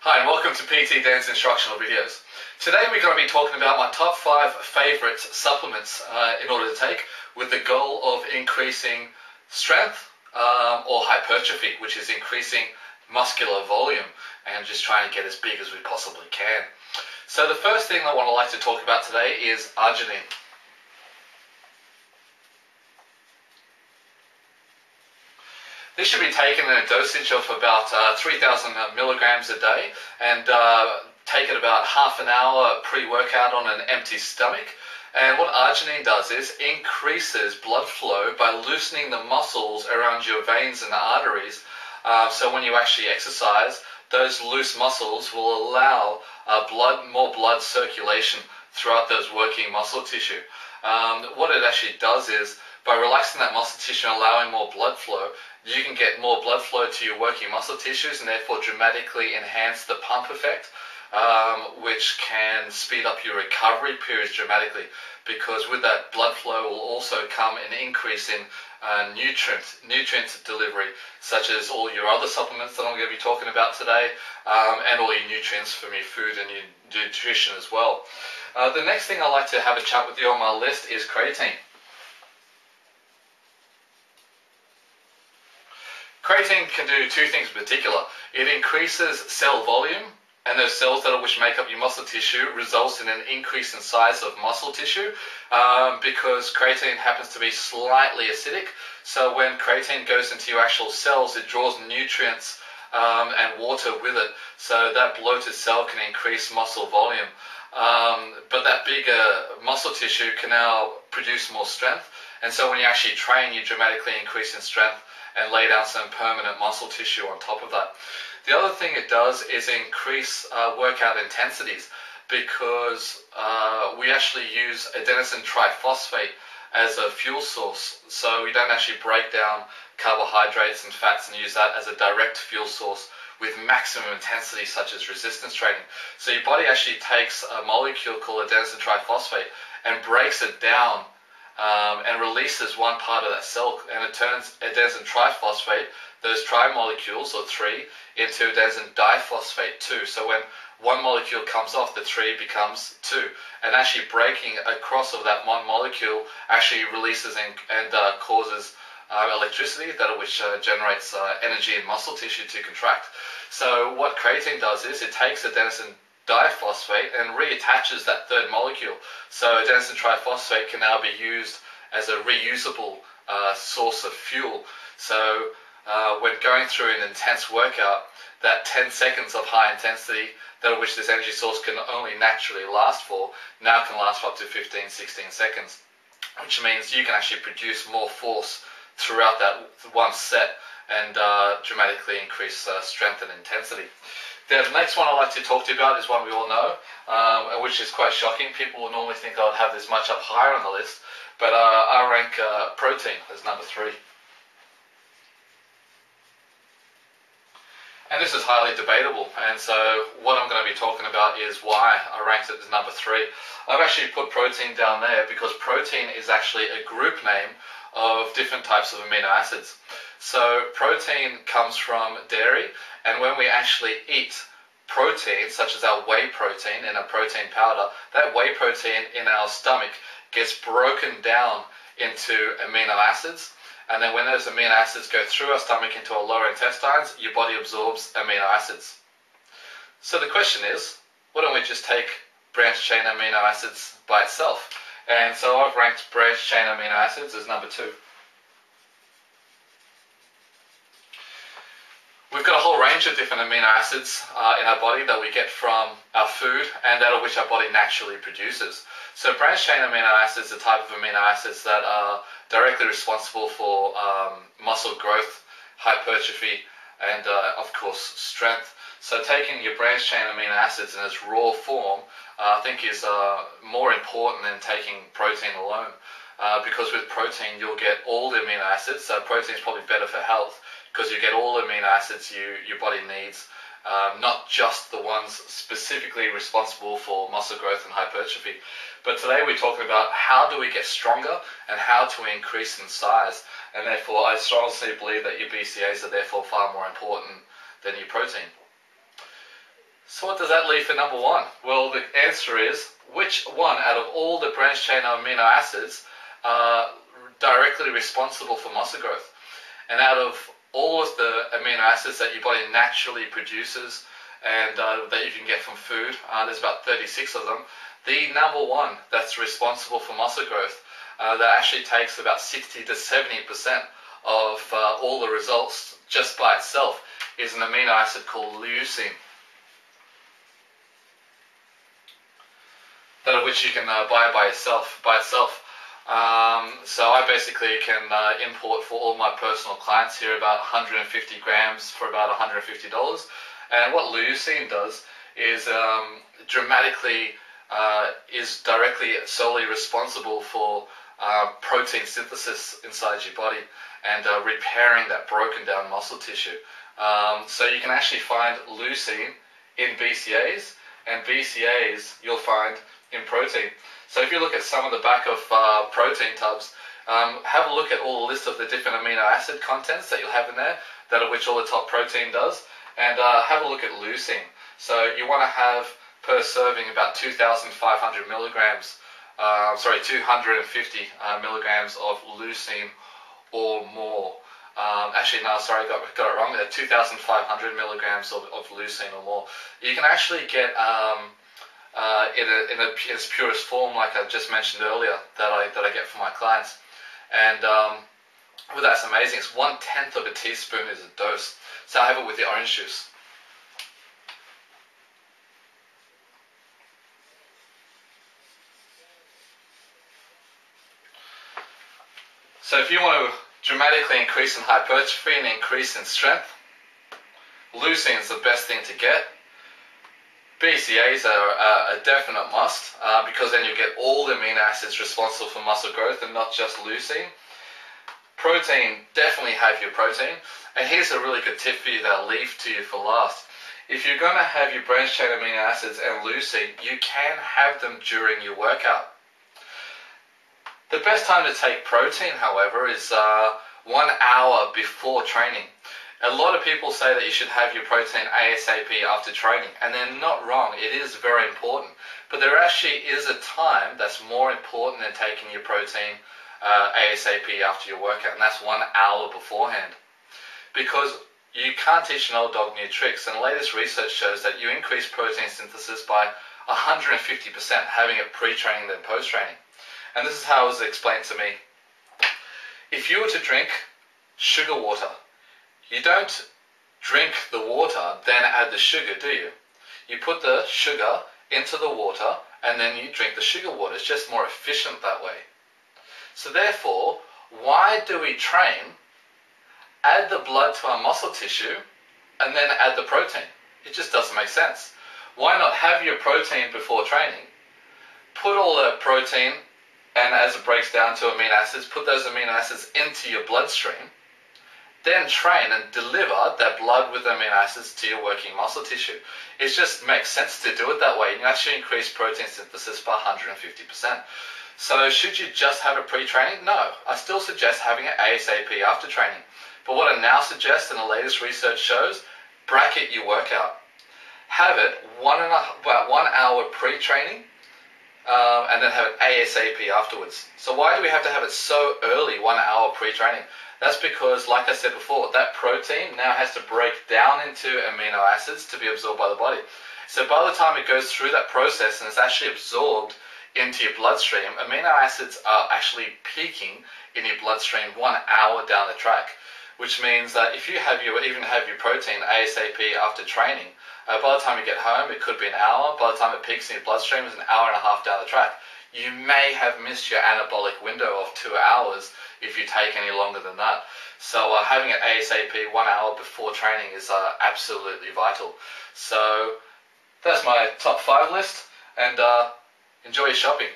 Hi and welcome to PT Dan's instructional videos. Today we're going to be talking about my top 5 favourite supplements in order to take with the goal of increasing strength or hypertrophy, which is increasing muscular volume and just trying to get as big as we possibly can. So the first thing I want to like to talk about today is arginine. This should be taken in a dosage of about 3,000 milligrams a day and taken about half an hour pre-workout on an empty stomach. And what arginine does is increases blood flow by loosening the muscles around your veins and arteries. So when you actually exercise, those loose muscles will allow more blood circulation throughout those working muscle tissue. What it actually does is, by relaxing that muscle tissue and allowing more blood flow, you can get more blood flow to your working muscle tissues and therefore dramatically enhance the pump effect, which can speed up your recovery periods dramatically, because with that blood flow will also come an increase in nutrient delivery, such as all your other supplements that I'm going to be talking about today, and all your nutrients from your food and your nutrition as well. The next thing I'd like to have a chat with you on my list is creatine. Creatine can do two things in particular. It increases cell volume, and those cells which make up your muscle tissue results in an increase in size of muscle tissue, because creatine happens to be slightly acidic. So when creatine goes into your actual cells, it draws nutrients and water with it, so that bloated cell can increase muscle volume. But that bigger muscle tissue can now produce more strength, and so when you actually train, you dramatically increase in strength and lay down some permanent muscle tissue on top of that. The other thing it does is increase workout intensities, because we actually use adenosine triphosphate as a fuel source. So we don't actually break down carbohydrates and fats and use that as a direct fuel source with maximum intensity, such as resistance training. So your body actually takes a molecule called adenosine triphosphate and breaks it down and releases one part of that cell, and it turns adenosine triphosphate, those tri molecules, or 3, into adenosine diphosphate 2. So when one molecule comes off, the 3 becomes 2. And actually breaking across of that one molecule actually releases and causes electricity, which generates energy in muscle tissue to contract. So what creatine does is it takes adenosine diphosphate and reattaches that third molecule. So adenosine triphosphate can now be used as a reusable source of fuel. So when going through an intense workout, that 10 seconds of high intensity, which this energy source can only naturally last for, now can last for up to 15-16 seconds, which means you can actually produce more force throughout that one set and dramatically increase strength and intensity. The next one I'd like to talk to you about is one we all know, which is quite shocking. People will normally think I would have this much up higher on the list, but I rank protein as number 3. And this is highly debatable, and so what I'm going to be talking about is why I ranked it as number 3. I've actually put protein down there because protein is actually a group name of different types of amino acids. So protein comes from dairy, and when we actually eat protein, such as our whey protein in a protein powder, that whey protein in our stomach gets broken down into amino acids, and then when those amino acids go through our stomach into our lower intestines, your body absorbs amino acids. So the question is, why don't we just take branched chain amino acids by itself? And so I've ranked branched chain amino acids as number 2. We've got a whole range of different amino acids in our body that we get from our food and that of which our body naturally produces. So branched chain amino acids are the type of amino acids that are directly responsible for muscle growth, hypertrophy, and of course strength. So taking your branched chain amino acids in its raw form I think is more important than taking protein alone, because with protein you'll get all the amino acids. So protein is probably better for health because you get all the amino acids your body needs, not just the ones specifically responsible for muscle growth and hypertrophy. But today we're talking about how do we get stronger and how to increase in size, and therefore I strongly believe that your BCAAs are therefore far more important than your protein. So what does that leave for number one? Well, the answer is, which one out of all the branched chain amino acids are directly responsible for muscle growth? And out of all of the amino acids that your body naturally produces and that you can get from food, there's about 36 of them, the number one that's responsible for muscle growth, that actually takes about 60 to 70% of all the results just by itself, is an amino acid called leucine, that of which you can buy by itself. So I basically can import for all my personal clients here about 150 grams for about $150. And what leucine does is is directly solely responsible for protein synthesis inside your body and repairing that broken down muscle tissue. So you can actually find leucine in BCAAs, and BCAAs you'll find in protein. So if you look at some of the back of protein tubs, have a look at all the list of the different amino acid contents that you'll have in there, that of which all the top protein does, and have a look at leucine. So you want to have per serving about 2,500 milligrams, 250 milligrams of leucine or more. Actually, no, sorry, got it wrong. 2,500 milligrams of leucine or more. You can actually get in its purest form, like I just mentioned earlier, that I get from my clients, and well, that's amazing. It's 1/10 of a teaspoon is a dose. So I have it with the orange juice. So if you want to dramatically increase in hypertrophy and increase in strength, leucine is the best thing to get. BCAAs are a definite must, because then you get all the amino acids responsible for muscle growth and not just leucine. Protein, definitely have your protein. And here's a really good tip for you that I'll leave to you for last. If you're going to have your branched chain amino acids and leucine, you can have them during your workout. The best time to take protein, however, is 1 hour before training. A lot of people say that you should have your protein ASAP after training, and they're not wrong. It is very important. But there actually is a time that's more important than taking your protein ASAP after your workout, and that's 1 hour beforehand. Because you can't teach an old dog new tricks, and the latest research shows that you increase protein synthesis by 150% having it pre-training than post-training. And this is how it was explained to me. If you were to drink sugar water, you don't drink the water, then add the sugar, do you? You put the sugar into the water, and then you drink the sugar water. It's just more efficient that way. So therefore, why do we train, add the blood to our muscle tissue, and then add the protein? It just doesn't make sense. Why not have your protein before training, put all the protein, and as it breaks down to amino acids, put those amino acids into your bloodstream, then train and deliver that blood with amino acids to your working muscle tissue. It just makes sense to do it that way. You actually increase protein synthesis by 150%. So should you just have it pre-training? No. I still suggest having it ASAP after training. But what I now suggest, and the latest research shows, bracket your workout. Have it about 1 hour pre-training, and then have it ASAP afterwards. So why do we have to have it so early, 1 hour pre-training? That's because, like I said before, that protein now has to break down into amino acids to be absorbed by the body. So by the time it goes through that process and it's actually absorbed into your bloodstream, amino acids are actually peaking in your bloodstream 1 hour down the track, which means that if you even have your protein ASAP after training, by the time you get home, it could be an hour. By the time it peaks in your bloodstream, it's an hour and a half down the track. You may have missed your anabolic window of 2 hours if you take any longer than that. So having it ASAP 1 hour before training is absolutely vital. So that's my top 5 list, and enjoy your shopping.